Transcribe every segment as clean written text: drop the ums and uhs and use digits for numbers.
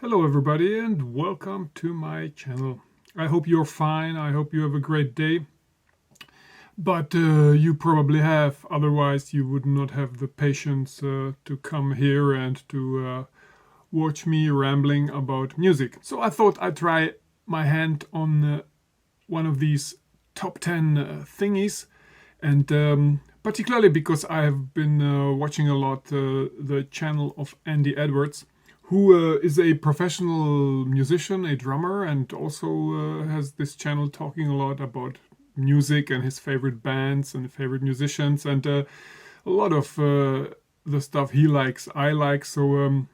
Hello everybody and welcome to my channel. I hope you're fine, I hope you have a great day. But you probably have, otherwise you would not have the patience to come here and to watch me rambling about music. So I thought I'd try my hand on one of these top 10 thingies, and particularly because I have been watching a lot the channel of Andy Edwards, who is a professional musician, a drummer, and also has this channel talking a lot about music and his favorite bands and favorite musicians, and a lot of the stuff he likes, I like. So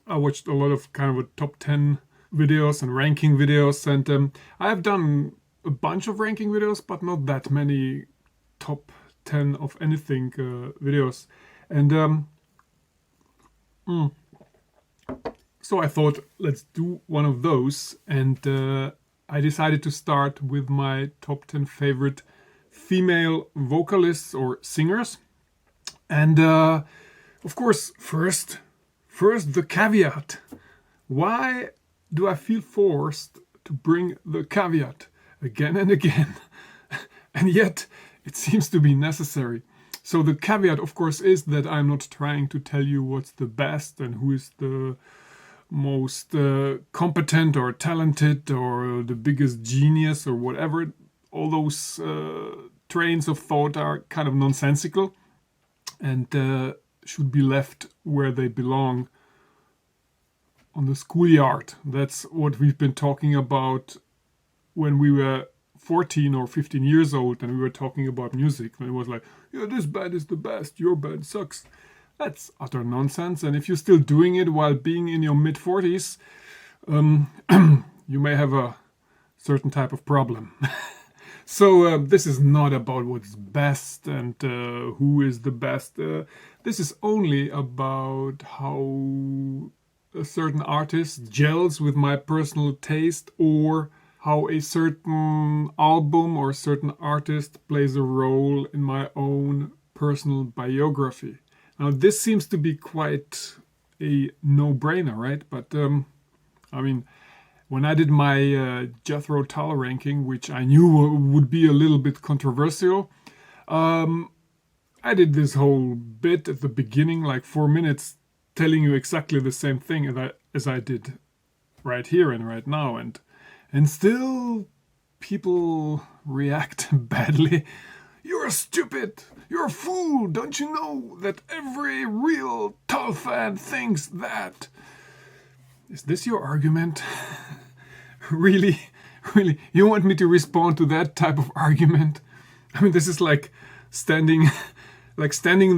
I watched a lot of kind of a top 10 videos and ranking videos, and I have done a bunch of ranking videos, but not that many top 10 of anything videos. And so I thought, let's do one of those, and I decided to start with my top 10 favorite female vocalists or singers. And of course, first the caveat. Why do I feel forced to bring the caveat again and again? And yet it seems to be necessary. So the caveat, of course, is that I'm not trying to tell you what's the best and who is the most competent or talented or the biggest genius or whatever. All those trains of thought are kind of nonsensical and should be left where they belong, on the schoolyard. That's what we've been talking about when we were 14 or 15 years old and we were talking about music. And it was like, yeah, this band is the best, your band sucks. That's utter nonsense. And if you're still doing it while being in your mid-40s, you may have a certain type of problem. So this is not about what's best and who is the best. This is only about how a certain artist gels with my personal taste, or how a certain album or a certain artist plays a role in my own personal biography. Now, this seems to be quite a no-brainer, right? But I mean, when I did my Jethro Tull ranking, which I knew would be a little bit controversial, I did this whole bit at the beginning, like 4 minutes, telling you exactly the same thing as I did right here and right now, and still people react badly. You're stupid! You're a fool! Don't you know that every real Tull fan thinks that? Is this your argument? Really? Really? You want me to respond to that type of argument? I mean, this is like standing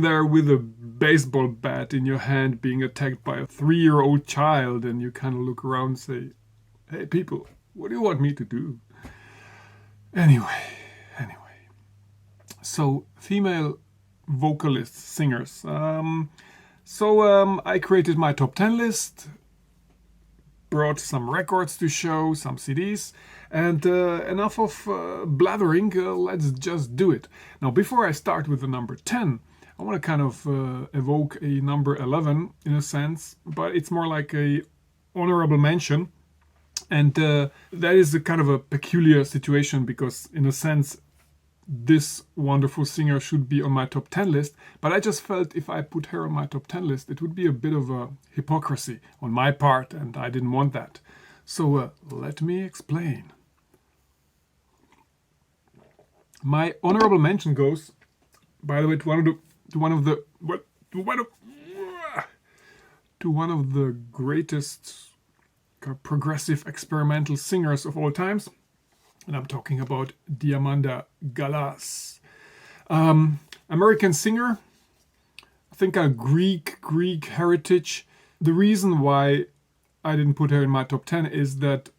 there with a baseball bat in your hand being attacked by a 3-year-old child, and you kind of look around and say, hey people, what do you want me to do? Anyway. So, female vocalists, singers. I created my top 10 list, brought some records to show, some CDs, and enough of blathering, let's just do it. Now, before I start with the number 10, I want to kind of evoke a number 11 in a sense, but it's more like a honorable mention. And that is a kind of a peculiar situation because, in a sense, this wonderful singer should be on my top 10 list, but I just felt if I put her on my top 10 list, it would be a bit of a hypocrisy on my part, and I didn't want that. So let me explain. My honorable mention goes, by the way, to one of the greatest progressive experimental singers of all times. And I'm talking about Diamanda Galás. American singer, I think a Greek heritage. The reason why I didn't put her in my top 10 is that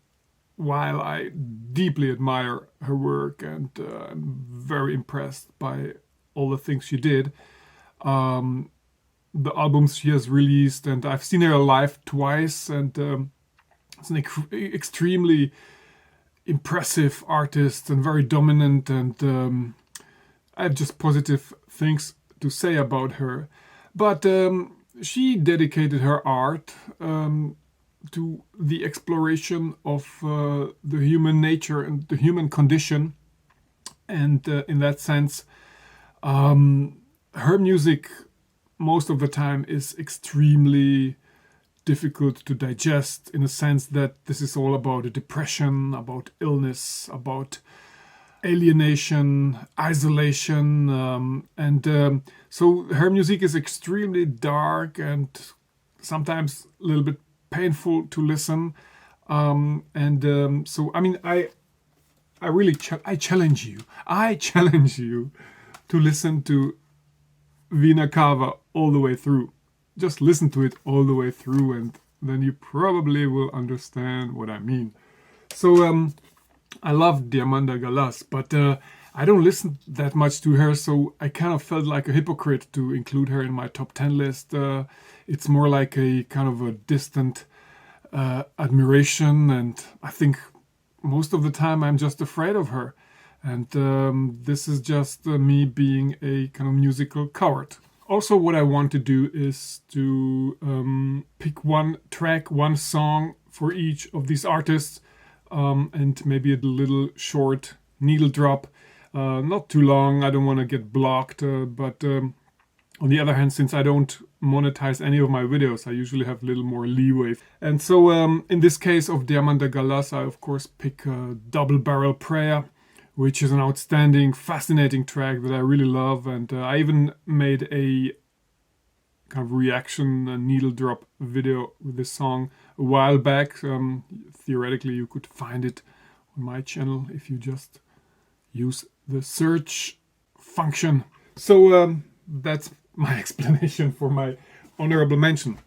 while I deeply admire her work and I'm very impressed by all the things she did, the albums she has released, and I've seen her live twice, and it's an extremely impressive artist and very dominant, and I have just positive things to say about her. But she dedicated her art to the exploration of the human nature and the human condition. And in that sense, her music most of the time is extremely difficult to digest, in a sense that this is all about a depression, about illness, about alienation, isolation, so her music is extremely dark and sometimes a little bit painful to listen. So I mean, I really challenge you. I challenge you to listen to Wiener Kava all the way through. Just listen to it all the way through, and then you probably will understand what I mean. So I love Diamanda Galas, but I don't listen that much to her, so I kind of felt like a hypocrite to include her in my top 10 list. It's more like a kind of a distant admiration, and I think most of the time I'm just afraid of her. And this is just me being a kind of musical coward. Also, what I want to do is to pick one track, one song for each of these artists, and maybe a little short needle drop. Not too long, I don't want to get blocked, but on the other hand, since I don't monetize any of my videos, I usually have a little more leeway. And so in this case of Diamanda Galas, I of course pick Double Barrel Prayer, which is an outstanding, fascinating track that I really love. And I even made a kind of reaction, a needle drop video with this song a while back. Theoretically, you could find it on my channel if you just use the search function. So that's my explanation for my honorable mention.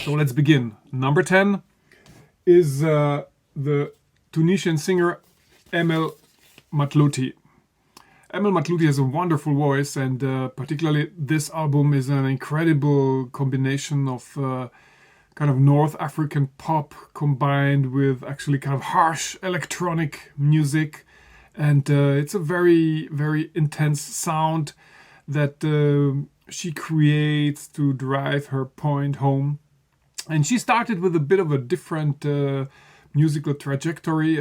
So let's begin. Number 10 is the Tunisian singer Emel Matlouti. Emel Matlouti has a wonderful voice, and particularly this album is an incredible combination of kind of North African pop combined with actually kind of harsh electronic music. And it's a very, very intense sound that she creates to drive her point home. And she started with a bit of a different musical trajectory,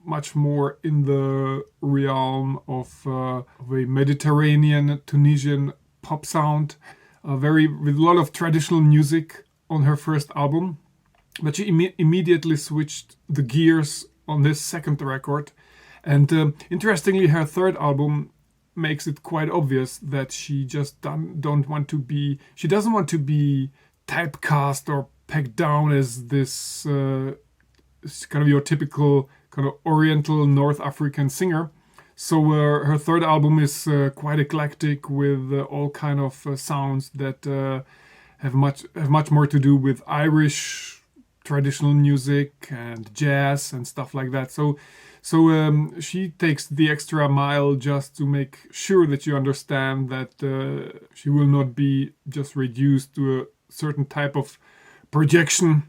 much more in the realm of a Mediterranean Tunisian pop sound, with a lot of traditional music on her first album. But she immediately switched the gears on this second record. And interestingly, her third album makes it quite obvious that she just doesn't want to be typecast or pegged down as this kind of your typical kind of Oriental North African singer. So her third album is quite eclectic with all kind of sounds that have much more to do with Irish traditional music and jazz and stuff like that. So she takes the extra mile just to make sure that you understand that she will not be just reduced to a certain type of projection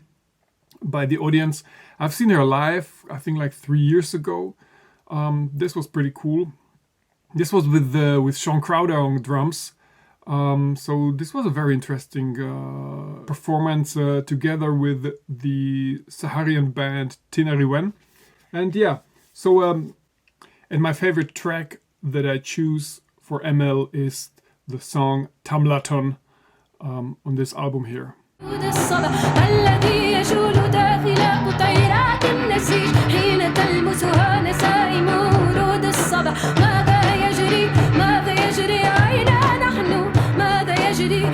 by the audience. I've seen her live, I think like 3 years ago. This was pretty cool. This was with Sean Crowder on drums. So this was a very interesting performance together with the Saharian band Tinariwen. And yeah, so and my favorite track that I choose for ML is the song Tamlaton on this album here. الذي يجول داخل قطيرات النسيج حين تلمسها نسائم ورود الصبا ماذا يجري أين نحن ماذا يجري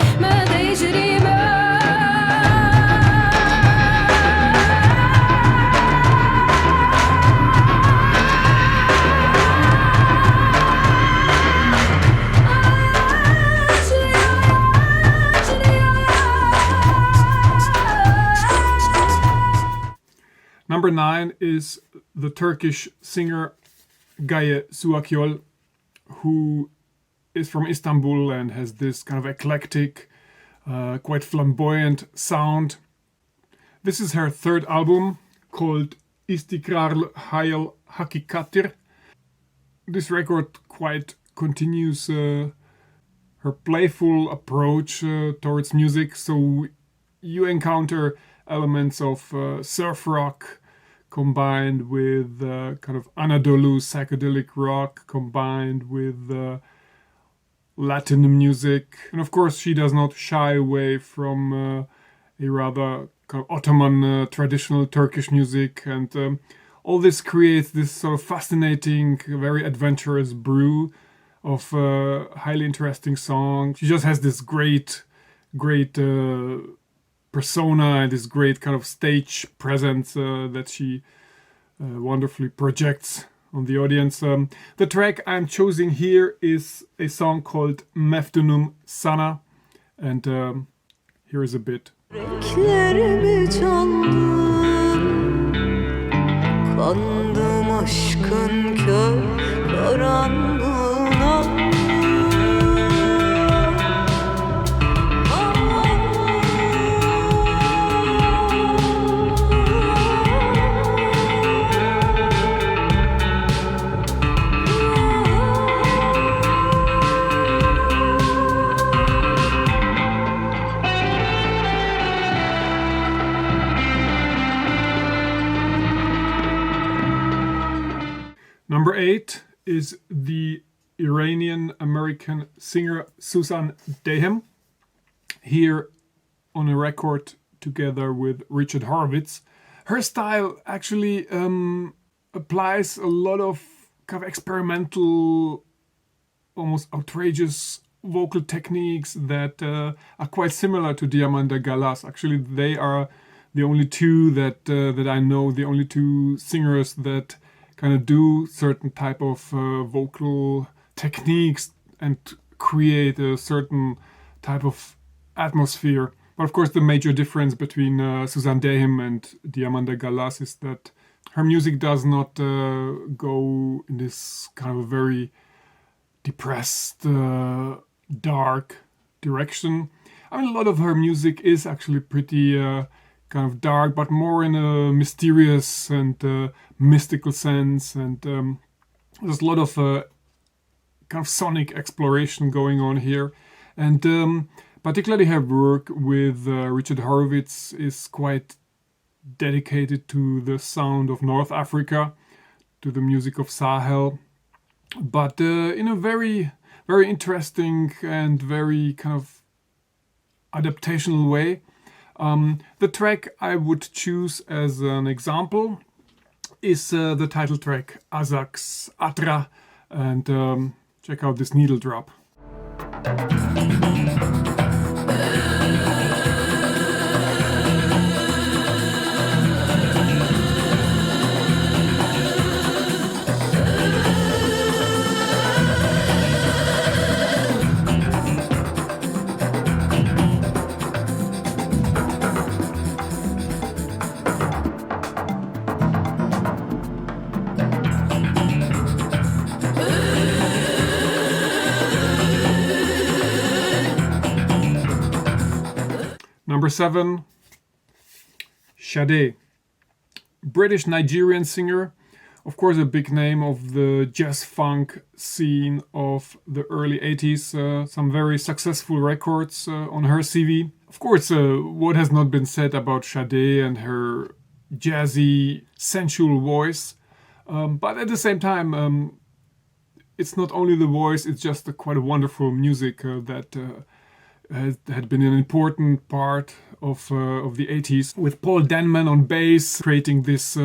Number 9 is the Turkish singer Gaye Suakyol, who is from Istanbul and has this kind of eclectic, quite flamboyant sound. This is her third album called Istikrarlı Hayal Hakikatir. This record quite continues her playful approach towards music, so you encounter elements of surf rock combined with kind of Anadolu psychedelic rock combined with Latin music. And of course she does not shy away from a rather kind of Ottoman traditional Turkish music, and all this creates this sort of fascinating, very adventurous brew of highly interesting songs. She just has this great persona and this great kind of stage presence that she wonderfully projects on the audience. The track I'm choosing here is a song called Meftunum Sana, and here is a bit. Renklerimi çaldın, kandım aşkın kör karanlığına. Number 8 is the Iranian-American singer Susan Dehem, here on a record together with Richard Horowitz. Her style actually applies a lot of kind of experimental, almost outrageous vocal techniques that are quite similar to Diamanda Galas. Actually, they are the only two that I know, the only two singers that kind of do certain type of vocal techniques and create a certain type of atmosphere. But of course the major difference between Susan Dehem and Diamanda Galas is that her music does not go in this kind of very depressed, dark direction. I mean, a lot of her music is actually pretty kind of dark, but more in a mysterious and mystical sense, and there's a lot of kind of sonic exploration going on here, and particularly her work with Richard Horowitz is quite dedicated to the sound of North Africa, to the music of Sahel, but in a very interesting and very kind of adaptational way. The track I would choose as an example is the title track Azak's Atra, and check out this needle drop. Number 7, Sade, British-Nigerian singer, of course a big name of the jazz-funk scene of the early 80s, some very successful records on her CV. Of course, what has not been said about Sade and her jazzy, sensual voice, but at the same time, it's not only the voice, it's just quite a wonderful music that had been an important part of the 80s, with Paul Denman on bass, creating this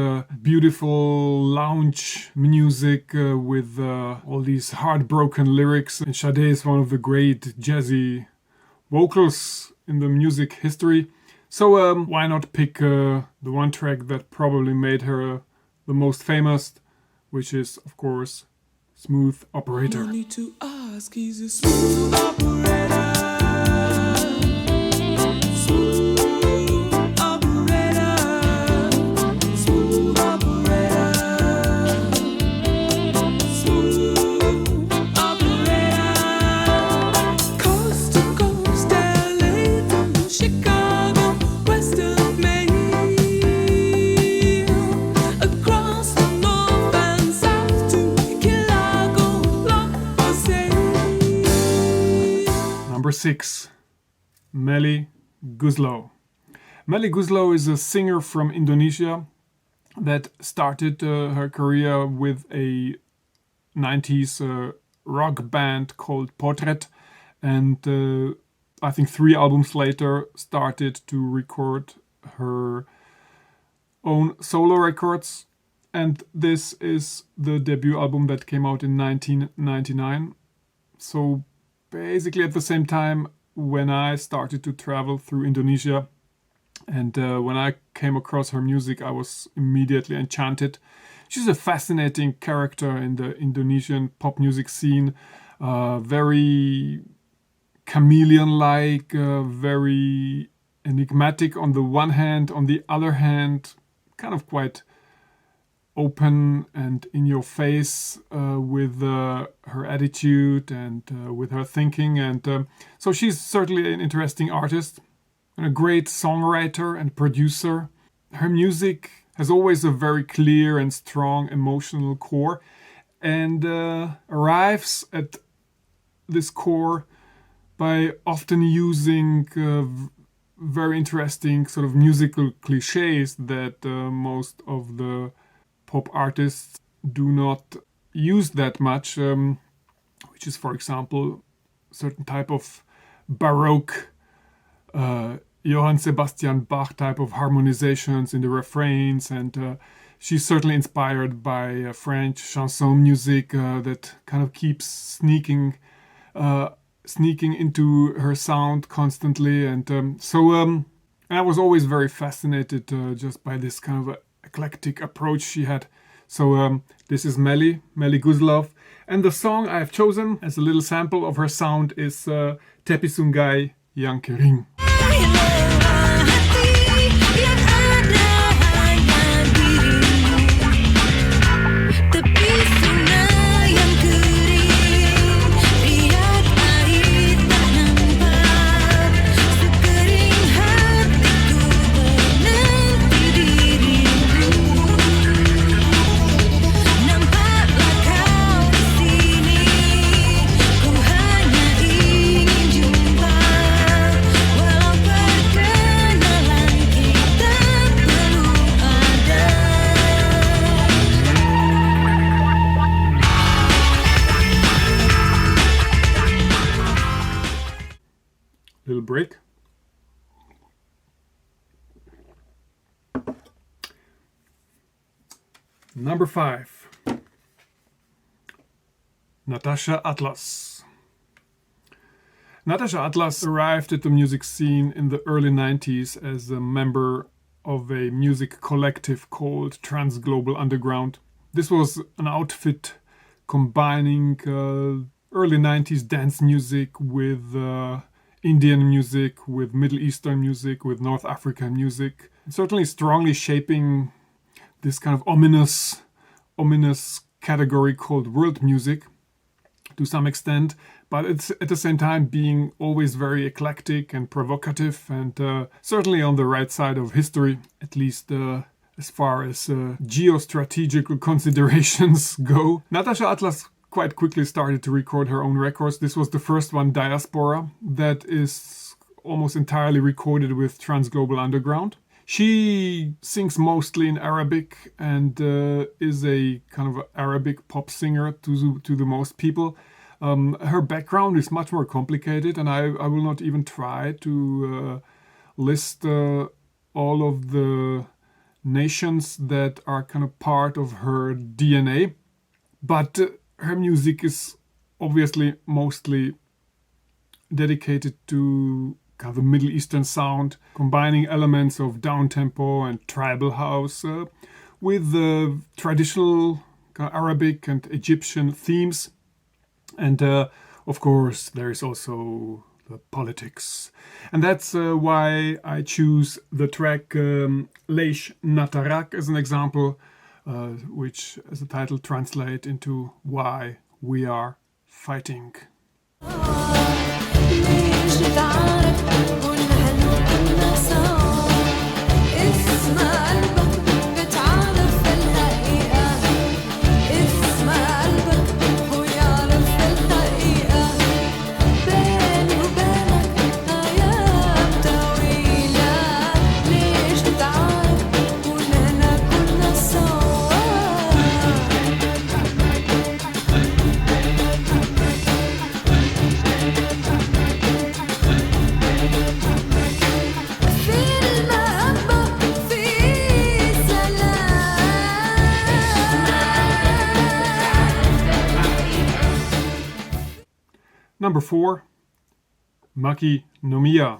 beautiful lounge music with all these heartbroken lyrics. And Sade is one of the great jazzy vocals in the music history. So why not pick the one track that probably made her the most famous, which is, of course, Smooth Operator. No need to ask, he's a smooth operator. Smooth operator. Smooth 6, Melly Goeslaw. Melly Goeslaw is a singer from Indonesia that started her career with a 90s rock band called Portrait, and I think 3 albums later started to record her own solo records, and this is the debut album that came out in 1999. So basically at the same time when I started to travel through Indonesia, and when I came across her music, I was immediately enchanted. She's a fascinating character in the Indonesian pop music scene, very chameleon-like, very enigmatic on the one hand, on the other hand, kind of quite open and in your face with her attitude and with her thinking. And so she's certainly an interesting artist and a great songwriter and producer. Her music has always a very clear and strong emotional core, and arrives at this core by often using very interesting sort of musical cliches that most of the pop artists do not use that much, which is, for example, a certain type of Baroque Johann Sebastian Bach type of harmonizations in the refrains, and she's certainly inspired by French chanson music that kind of keeps sneaking into her sound constantly, and so I was always very fascinated just by this kind of eclectic approach she had. So this is Melly Goeslaw, and the song I have chosen as a little sample of her sound is Tepi Sungai Yang Kering. Little break. Number 5, Natasha Atlas. Natasha Atlas arrived at the music scene in the early 90s as a member of a music collective called Transglobal Underground. This was an outfit combining early 90s dance music with Indian music, with Middle Eastern music, with North African music, certainly strongly shaping this kind of ominous category called world music to some extent, but it's at the same time being always very eclectic and provocative, and certainly on the right side of history, at least as far as geostrategical considerations go. Natasha Atlas quite quickly started to record her own records. This was the first one, Diaspora, that is almost entirely recorded with Transglobal Underground. She sings mostly in Arabic and is a kind of Arabic pop singer to the most people. Her background is much more complicated, and I will not even try to list all of the nations that are kind of part of her DNA. But her music is obviously mostly dedicated to kind of a Middle Eastern sound, combining elements of downtempo and tribal house with traditional kind of Arabic and Egyptian themes. And of course, there is also the politics. And that's why I choose the track Leish Natarak as an example, which as the title translates into Why We Are Fighting. بيني وبينك Number 4, Maki no Miya.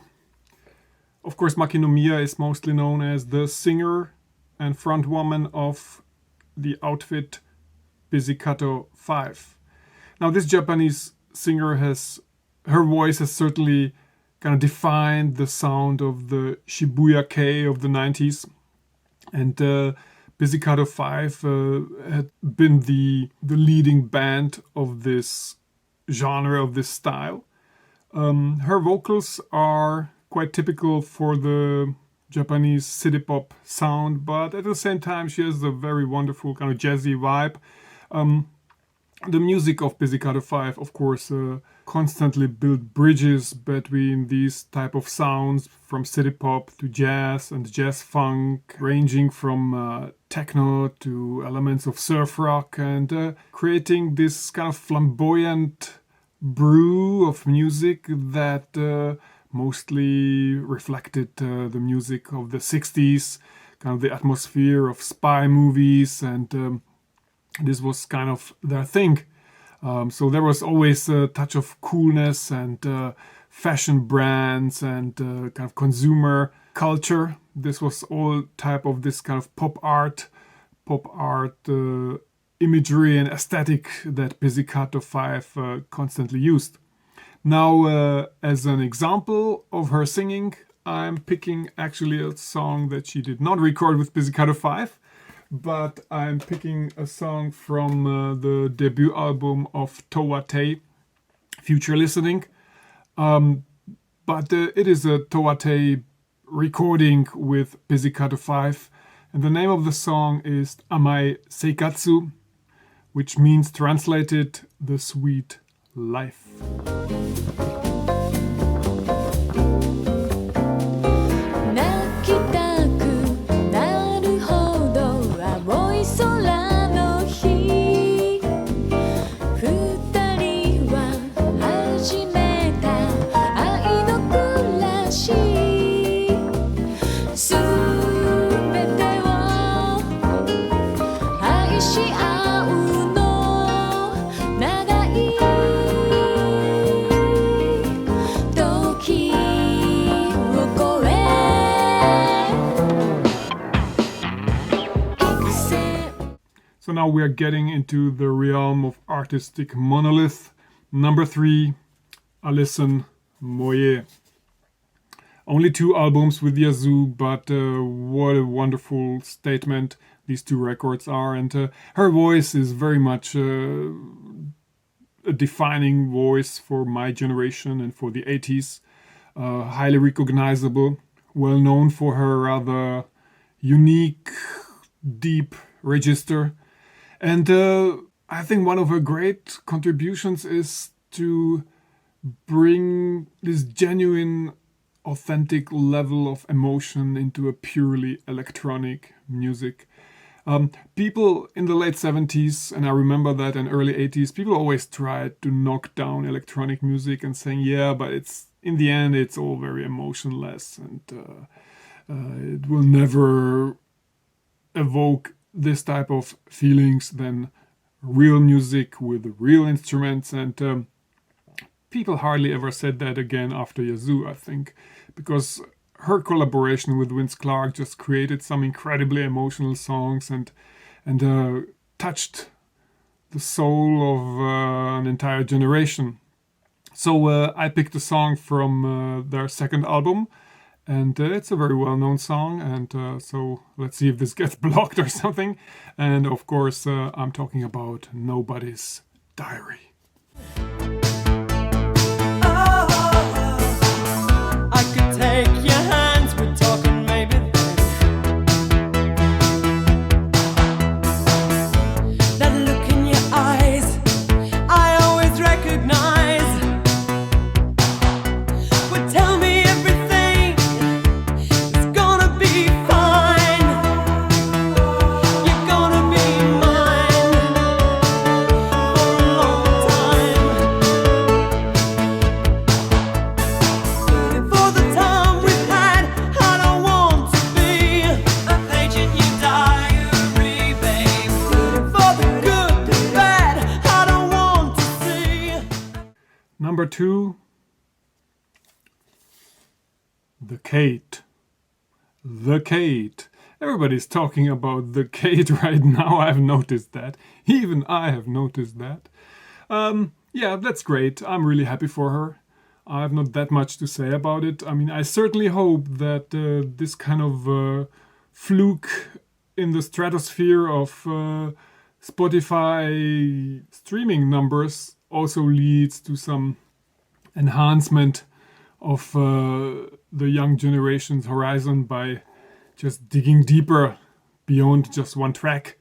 Of course, Maki no Miya is mostly known as the singer and frontwoman of the outfit Pizzicato 5. Now, this Japanese singer her voice has certainly kind of defined the sound of the Shibuya Kei of the 90s. And Pizzicato 5 had been the leading band of this genre, of this style. Her vocals are quite typical for the Japanese city pop sound, but at the same time she has a very wonderful kind of jazzy vibe. The music of Pizzicato 5, of course, constantly built bridges between these type of sounds, from city pop to jazz and jazz funk, ranging from techno to elements of surf rock, and creating this kind of flamboyant brew of music that mostly reflected the music of the 60s, kind of the atmosphere of spy movies, and this was kind of their thing. So there was always a touch of coolness and fashion brands and kind of consumer culture. This was all type of this kind of pop art imagery and aesthetic that Pizzicato 5 constantly used. Now, as an example of her singing, I'm picking actually a song that she did not record with Pizzicato 5, but I'm picking a song from the debut album of Towate, Future Listening. But it is a Towate recording with Pizzicato 5, and the name of the song is Amai Seikatsu, which means, translated, the sweet life. 泣きたくなるほど青い空の日、二人は始めた愛の暮らし、すべてを愛し合うの長い時を超え So now we are getting into the realm of artistic monolith. Number 3, Alison Moyet. Only 2 albums with Yazoo, but what a wonderful statement these 2 records are. And her voice is very much a defining voice for my generation and for the 80s. Highly recognizable, well known for her rather unique, deep register. And I think one of her great contributions is to bring this genuine, authentic level of emotion into a purely electronic music. People in the late 70s, and I remember that in early 80s, people always tried to knock down electronic music and saying, yeah, but it's in the end, it's all very emotionless, and it will never evoke this type of feelings than real music with real instruments. And people hardly ever said that again after Yazoo, I think, because her collaboration with Vince Clarke just created some incredibly emotional songs and touched the soul of an entire generation. So I picked a song from their second album, and it's a very well-known song, and so let's see if this gets blocked or something. And of course, I'm talking about Nobody's Diary. I could take your hands, we're talking maybe then. That look in your eyes, I always recognize. Would tell me everything is gonna be fine. You're gonna be mine for a long time. 2, the Kate. The Kate. Everybody's talking about the Kate right now. I've noticed that. Even I have noticed that. Yeah, that's great. I'm really happy for her. I have not that much to say about it. I mean, I certainly hope that this kind of fluke in the stratosphere of Spotify streaming numbers also leads to some enhancement of the young generation's horizon by just digging deeper beyond just one track,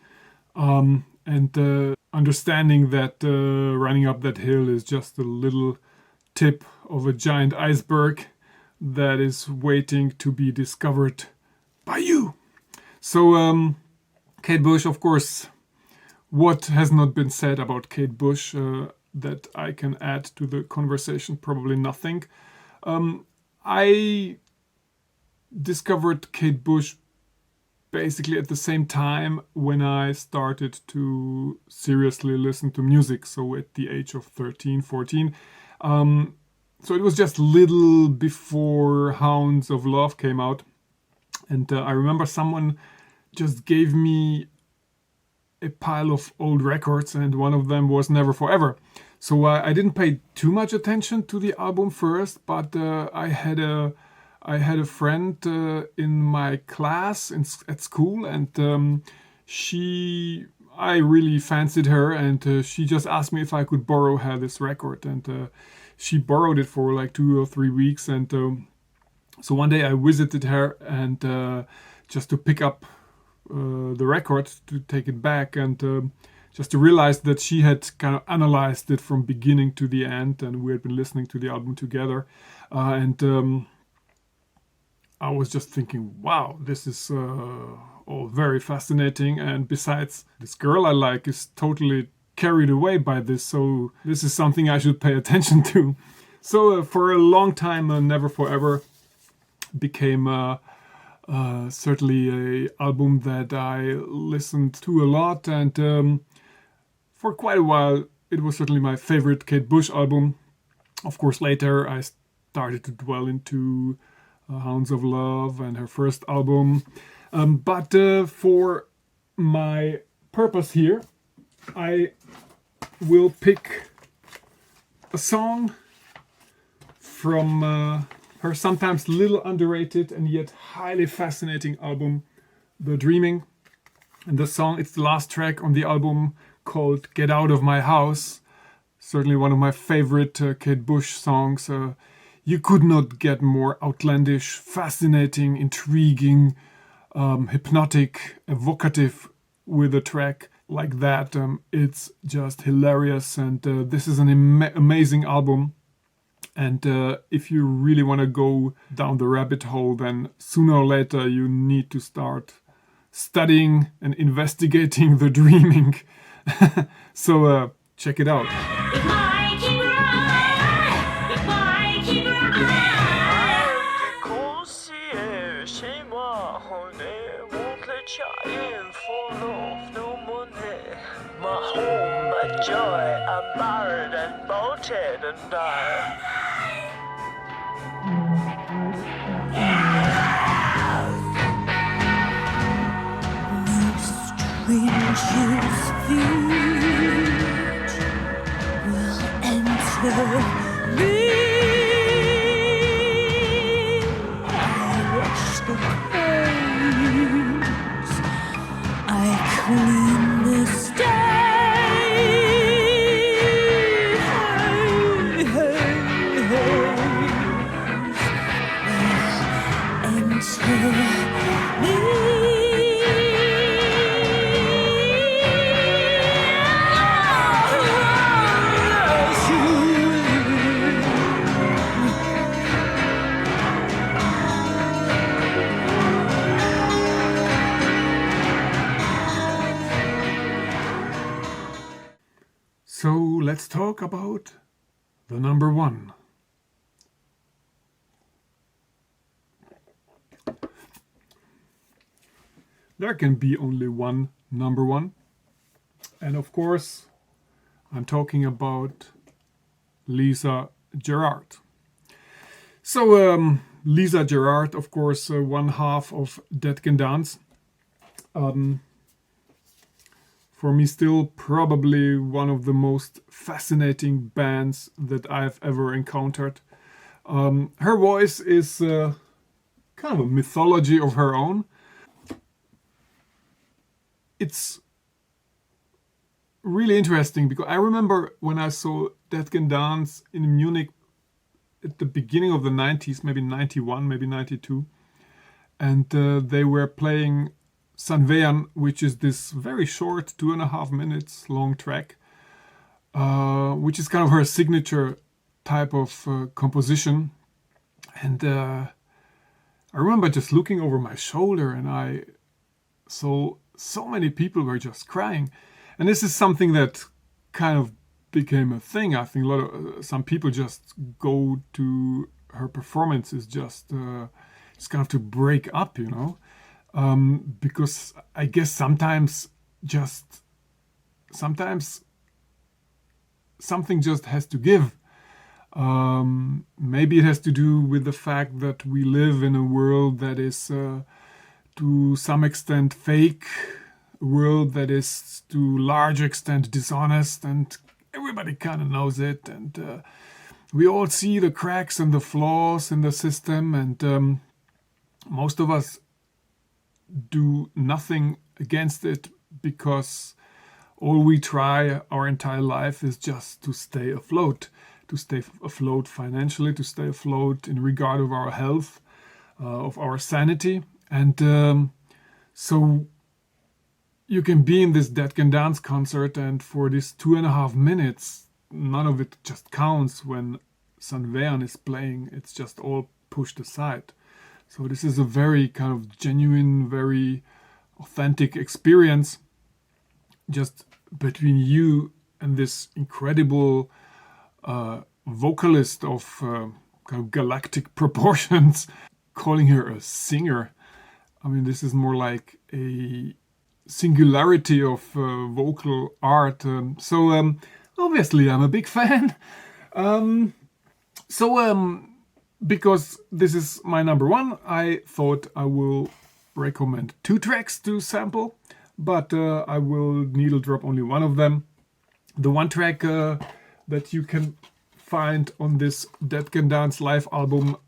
and understanding that running up that hill is just a little tip of a giant iceberg that is waiting to be discovered by you. So Kate Bush, of course, what has not been said about Kate Bush that I can add to the conversation? Probably nothing. I discovered Kate Bush basically at the same time when I started to seriously listen to music, so at the age of 13, 14. So it was just little before Hounds of Love came out. And I remember someone just gave me a pile of old records, and one of them was Never Forever. So I didn't pay too much attention to the album first, but I had a friend in my class at school, and I really fancied her, and she just asked me if I could borrow her this record, and she borrowed it for like 2 or 3 weeks, and so one day I visited her, and just to pick up the record, to take it back, and just to realize that she had kind of analyzed it from beginning to the end, and we had been listening to the album together, and I was just thinking, wow, this is all very fascinating, and besides, this girl I like is totally carried away by this, so this is something I should pay attention to. So for a long time, Never Forever became certainly an album that I listened to a lot, and for quite a while it was certainly my favorite Kate Bush album. Of course, later I started to dwell into Hounds of Love and her first album, but for my purpose here, I will pick a song from her sometimes little underrated and yet highly fascinating album, The Dreaming. And the song, it's the last track on the album, called Get Out of My House. Certainly one of my favorite Kate Bush songs. You could not get more outlandish, fascinating, intriguing, hypnotic, evocative with a track like that. It's just hilarious, and this is an amazing album. And if you really want to go down the rabbit hole, then sooner or later you need to start studying and investigating The Dreaming. So check it out. My home, my joy, I'm married and bolted and died. Stranger's feet will enter me. I wash the clothes, I clean the stain. So let's talk about the number one. There can be only one number one. And of course, I'm talking about Lisa Gerard. So Lisa Gerard, of course, one half of Dead Can Dance. For me, still probably one of the most fascinating bands that I've ever encountered. Her voice is kind of a mythology of her own. It's really interesting because I remember when I saw Dead Can Dance in Munich at the beginning of the 90s, maybe 91, maybe 92. And they were playing Sanvean, which is this very short 2.5 minutes long track, which is kind of her signature type of composition. And I remember just looking over my shoulder and I saw so many people were just crying. And this is something that kind of became a thing. I think some people just go to her performances just kind of to break up, you know, because I guess sometimes something just has to give. Maybe it has to do with the fact that we live in a world that is to some extent fake, a world that is to large extent dishonest, and everybody kind of knows it, and we all see the cracks and the flaws in the system, and most of us do nothing against it because all we try our entire life is just to stay afloat financially, to stay afloat in regard of our health, of our sanity. And so you can be in this Dead Can Dance concert, and for these 2.5 minutes, none of it just counts when Sanvean is playing. It's just all pushed aside. So this is a very kind of genuine, very authentic experience just between you and this incredible vocalist of kind of galactic proportions. Calling her a singer, I mean, this is more like a singularity of vocal art. So obviously I'm a big fan. Because this is my number one, I thought I will recommend 2 tracks to sample, but I will needle drop only one of them. The one track that you can find on this Dead Can Dance live album,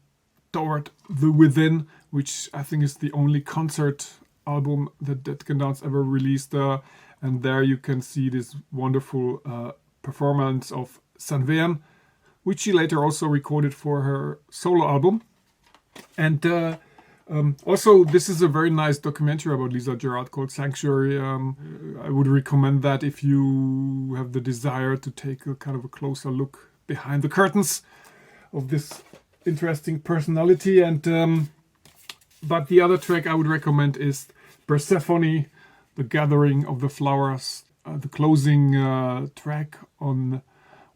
Toward the Within, which I think is the only concert album that Dead Can Dance ever released, and there you can see this wonderful performance of Sanvean, which she later also recorded for her solo album. And also, this is a very nice documentary about Lisa Gerard called Sanctuary. I would recommend that if you have the desire to take a kind of a closer look behind the curtains of this interesting personality. And but the other track I would recommend is Persephone, The Gathering of the Flowers, the closing track on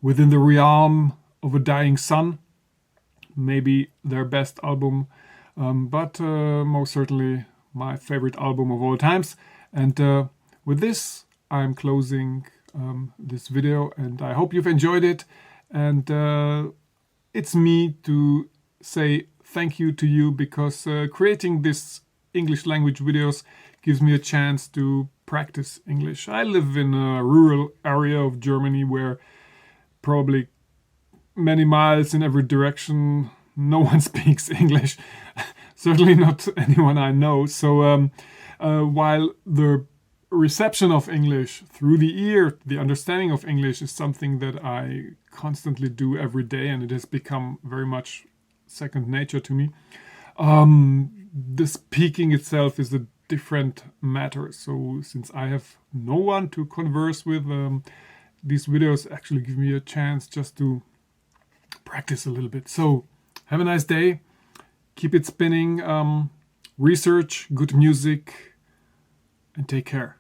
Within the Realm of a Dying Sun, maybe their best album, but most certainly my favorite album of all times. And with this, I'm closing this video, and I hope you've enjoyed it. And it's me to say thank you to you, because creating this English language videos gives me a chance to practice English. I live in a rural area of Germany where probably many miles in every direction no one speaks English. Certainly not anyone I know. So while the reception of English through the ear, the understanding of English is something that I constantly do every day, and it has become very much second nature to me, the speaking itself is a different matter. So since I have no one to converse with, these videos actually give me a chance just to practice a little bit. So have a nice day, keep it spinning, research good music, and take care.